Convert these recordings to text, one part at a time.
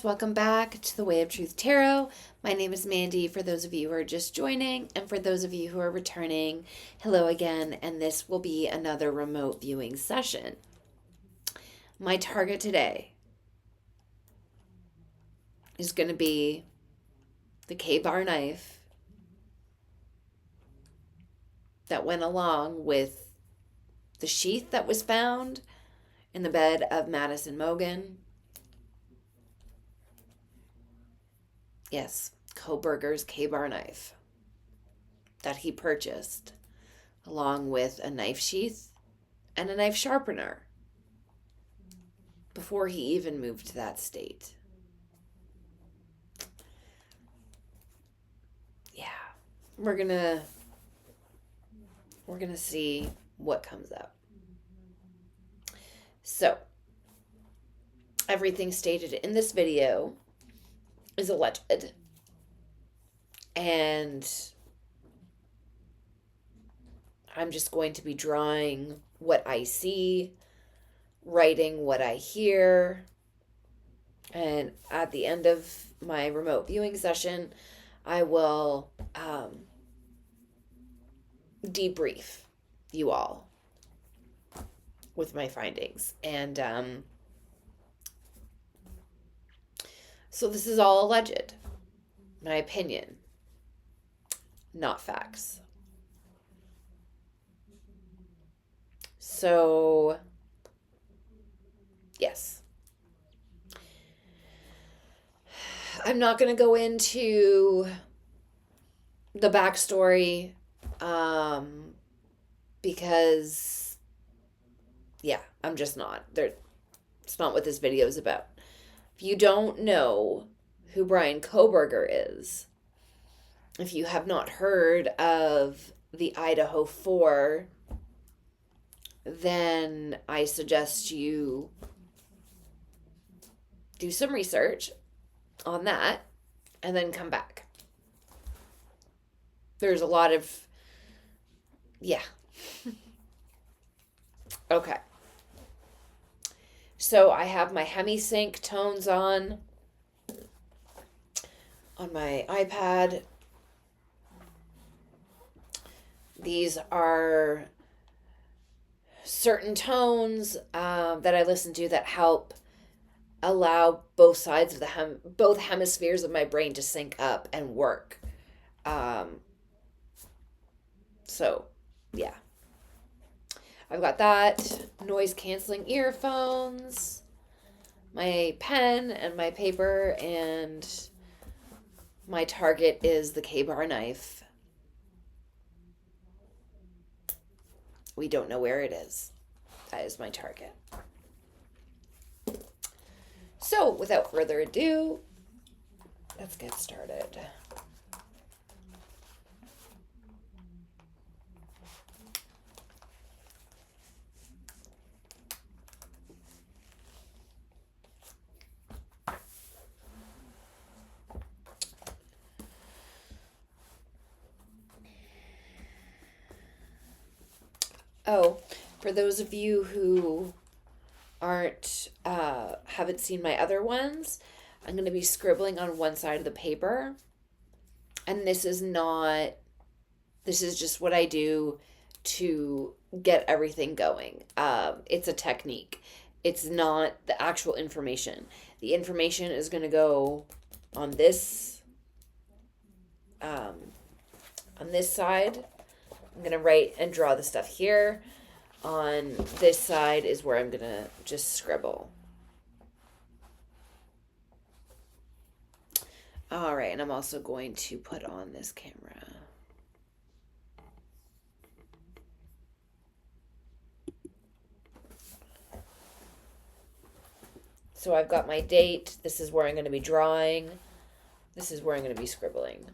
guys, welcome back to the Way of Truth Tarot. My name is Mandy for those of you who are just joining, and for those of you who are returning, hello again, and this will be another remote viewing session. My target today is going to be the KA-BAR knife that went along with the sheath that was found in the bed of Madison Moegan. Yes, Kohberger's KA-BAR knife that he purchased, along with a knife sheath and a knife sharpener before he even moved to that state. Yeah, we're gonna see what comes up. So, everything stated in this video is alleged, and I'm just going to be drawing what I see, writing what I hear, and at the end of my remote viewing session, I will debrief you all with my findings. And so this is all alleged, my opinion, not facts. So, yes. I'm not going to go into the backstory because, yeah, I'm just not. It's not what this video is about. If you don't know who Bryan Kohberger is, if you have not heard of the Idaho 4, then I suggest you do some research on that and then come back. There's a lot of, yeah. Okay. So I have my hemi-sync tones on my iPad. These are certain tones that I listen to that help allow both sides of both hemispheres of my brain to sync up and work. So, yeah. I've got that, noise canceling earphones, my pen and my paper, and my target is the KA-BAR knife. We don't know where it is. That is my target. So, without further ado, let's get started. Oh, for those of you who haven't seen my other ones, I'm going to be scribbling on one side of the paper. And this is just what I do to get everything going. It's a technique. It's not the actual information. The information is going to go on this side. I'm going to write and draw the stuff here. On this side is where I'm going to just scribble. All right, and I'm also going to put on this camera. So I've got my date. This is where I'm going to be drawing. This is where I'm going to be scribbling.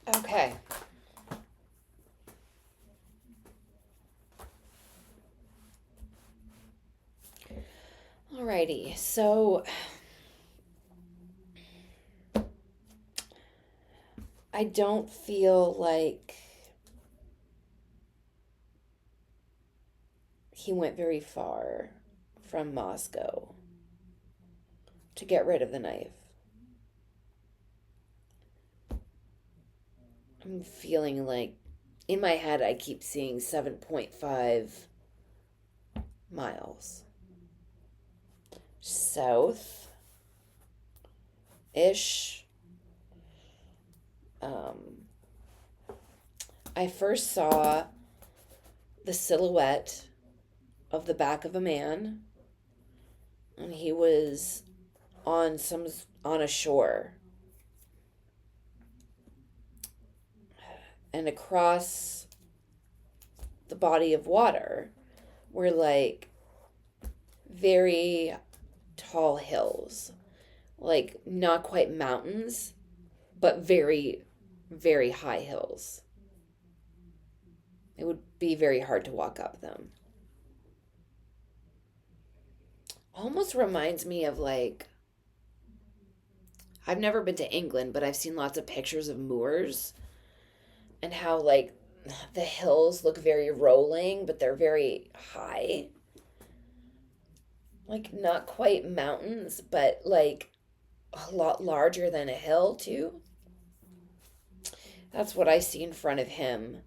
Okay. Alrighty. So I don't feel like he went very far from Moscow to get rid of the knife. I'm feeling like in my head I keep seeing 7.5 miles south ish. I first saw the silhouette of the back of a man, and he was on a shore, and across the body of water were like very tall hills, like not quite mountains, but very, very high hills. It would be very hard to walk up them. Almost reminds me of like, I've never been to England, but I've seen lots of pictures of moors and how like the hills look very rolling, but they're very high. Like not quite mountains, but like a lot larger than a hill too. That's what I see in front of him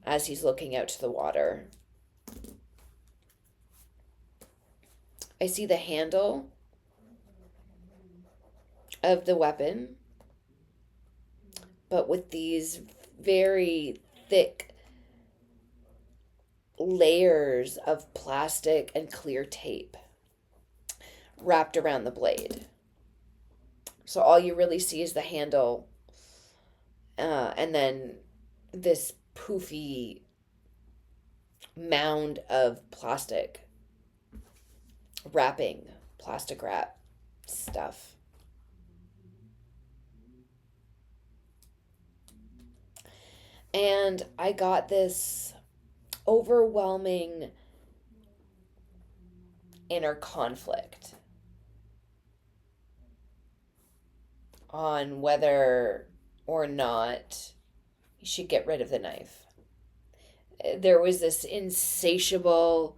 as he's looking out to the water. I see the handle of the weapon, but with these very thick layers of plastic and clear tape wrapped around the blade. So all you really see is the handle, and then this poofy mound of plastic wrap stuff. And I got this overwhelming inner conflict on whether or not you should get rid of the knife. There was this insatiable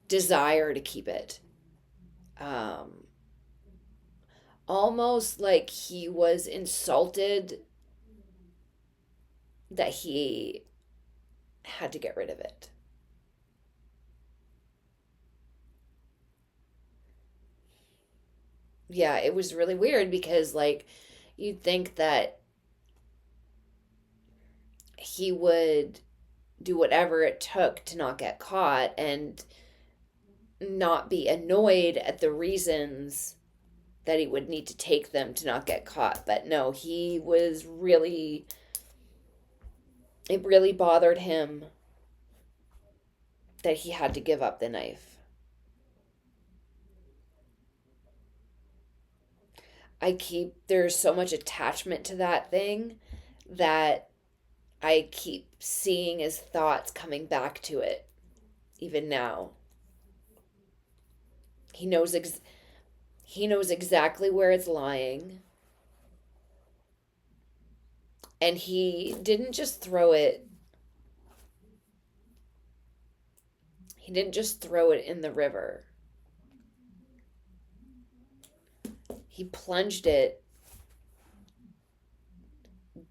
desire to keep it. Almost like he was insulted that he had to get rid of it. Yeah, it was really weird because, like, you'd think that he would do whatever it took to not get caught and not be annoyed at the reasons that he would need to take them to not get caught. But no, it really bothered him that he had to give up the knife. There's so much attachment to that thing that I keep seeing his thoughts coming back to it, even now. He knows he knows exactly where it's lying. And he didn't just throw it in the river. He plunged it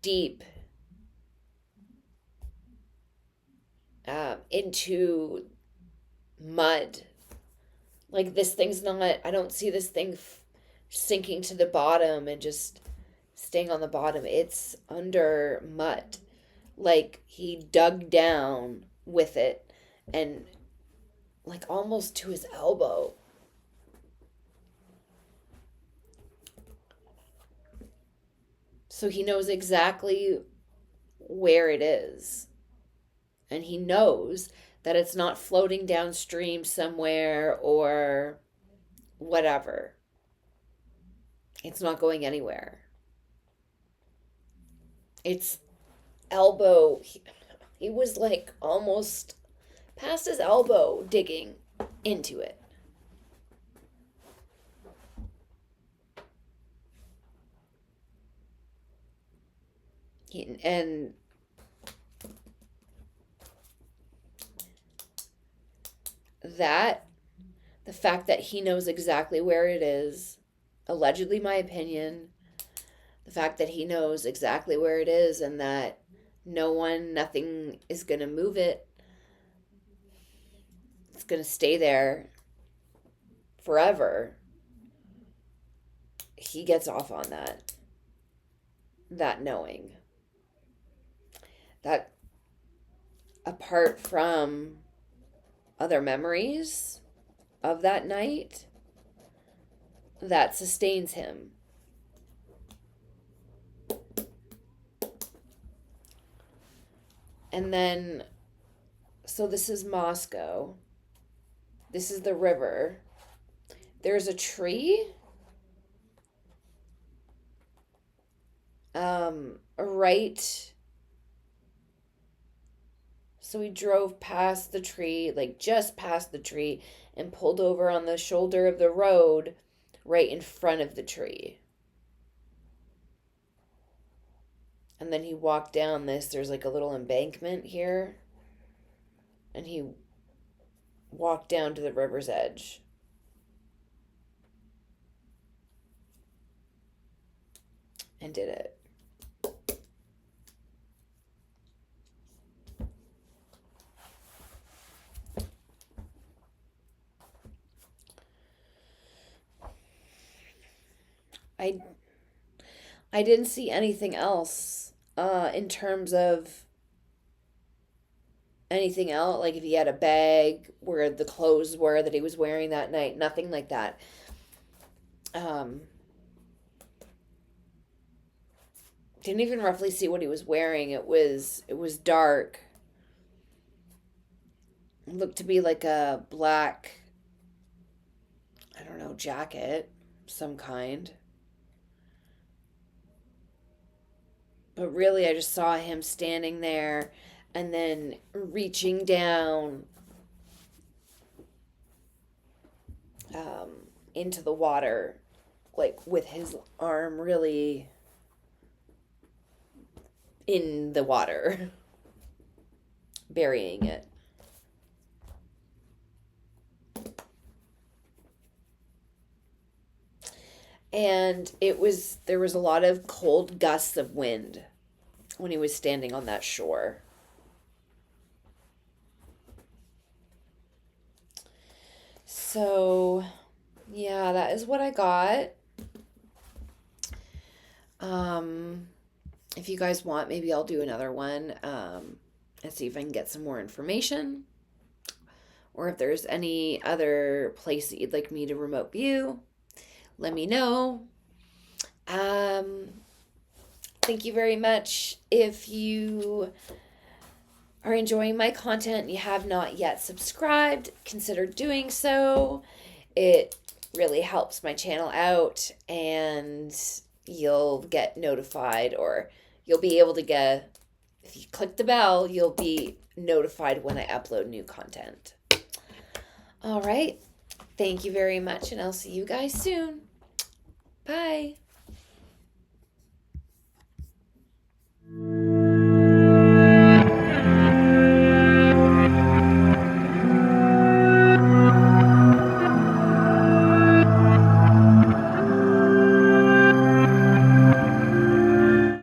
deep into mud. Like this thing's not, I don't see this thing sinking to the bottom and just staying on the bottom. It's under mud. Like he dug down with it and like almost to his elbow. So he knows exactly where it is. And he knows that it's not floating downstream somewhere or whatever. It's not going anywhere. It's elbow, he was like almost past his elbow digging into it. And the fact that he knows exactly where it is, allegedly my opinion, the fact that he knows exactly where it is and that nothing is going to move it, it's going to stay there forever. He gets off on that knowing. That apart from other memories of that night, that sustains him. And then, so this is Moscow. This is the river. There's a tree. Right. So we drove past the tree, like just past the tree, and pulled over on the shoulder of the road right in front of the tree. And then he walked down there's like a little embankment here. And he walked down to the river's edge. And did it. I didn't see anything else in terms of anything else, like if he had a bag where the clothes were that he was wearing that night, nothing like that. Didn't even roughly see what he was wearing. It was dark. It looked to be like a black, I don't know, jacket, some kind. But really, I just saw him standing there and then reaching down into the water, like with his arm really in the water, burying it. And there was a lot of cold gusts of wind when he was standing on that shore. So, yeah, that is what I got. If you guys want, maybe I'll do another one and see if I can get some more information. Or if there's any other place that you'd like me to remote view, let me know. Thank you very much. If you are enjoying my content and you have not yet subscribed, consider doing so. It really helps my channel out, and you'll get notified, or you'll be able to get, if you click the bell, you'll be notified when I upload new content. All right. Thank you very much, and I'll see you guys soon. Bye.